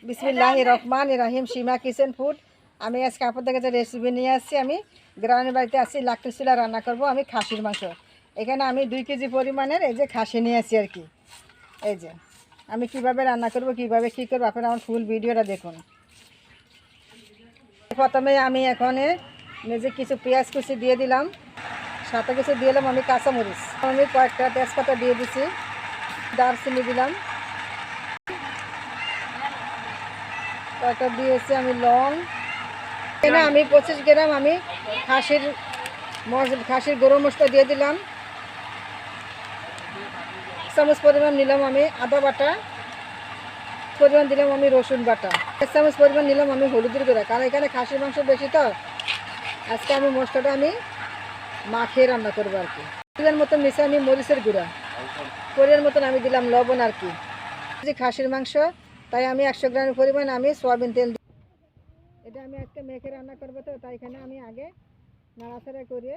বিসমিল্লাহির রহমানির রহিম। সীমা kitchen food. আমি আজকে আপনাদের কাছে রেসিপি নিয়ে আসছি। আমি গ্রামের বাড়িতে আসছি, লাকড়ি চুলা রান্না করব আমি খাসির মাংস। এখানে আমি 2 কেজি পরিমাণের এই যে খাসি নিয়ে আসছি আর কি। এই যে আমি কিভাবে রান্না করব, কিভাবে কী করবো, আপনারা আমার ফুল ভিডিওটা দেখুন। প্রথমে আমি এখানে নিজে কিছু পেঁয়াজ কুচি দিয়ে দিলাম, সাথে কিছু দিয়ে দিলাম আমি কাঁচামরিচ, আমি কয়েকটা তেজপাতা দিয়ে দিছি, দারচিনি দিলাম, কয়েকটা দিয়েছি আমি লং। এখানে আমি 25 গ্রাম আমি খাসির গরম মশলা দিয়ে দিলাম। চামচ পরিমাণ নিলাম আমি আদা বাটা, পরিমাণ দিলাম আমি রসুন বাটা, 1 চামচ পরিমাণ নিলাম আমি হলুদের গুঁড়া, কারণ এখানে খাসির মাংস বেশি তো আজকে আমি মশলাটা আমি মাখিয়ে রান্না করবো আর কি। পরিমাণ মতন নিচে আমি মরিচের গুঁড়া, পরিমাণ মতন আমি দিলাম লবণ আর কি। খাসির মাংস তাই আমি 100 গ্রামের পরিমাণ আমি সয়াবিন তেল, এটা আমি আজকে মেখে রান্না করবো, তো তাই এখানে আমি আগে নাড়াচাড়া করে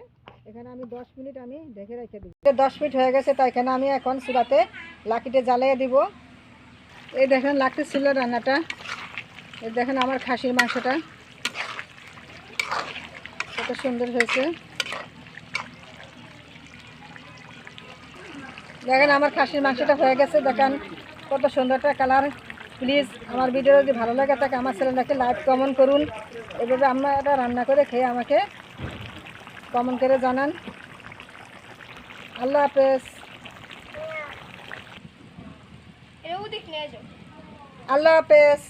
এখানে আমি 10 মিনিট আমি ঢেকে রেখে দিব। 10 মিনিট হয়ে গেছে, তাই এখানে আমি এখন চুলাতে লাকিটা জ্বালিয়ে দিব। এই দেখেন লাকড়ি ছিল রান্নাটা, এই দেখেন আমার খাসির মাংসটা কত সুন্দর হয়েছে। দেখেন আমার খাসির মাংসটা হয়ে গেছে, দেখেন কত সুন্দরটা কালার। প্লিজ আমার ভিডিও যদি ভালো লাগে থাকে আমার চ্যানেলটাকে লাইক কমেন্ট করুন, এভাবে আপনারা রান্না করে খেয়ে আমাকে কমেন্ট করে জানান। আল্লাহ হাফেজ। আল্লাহ হাফেজ।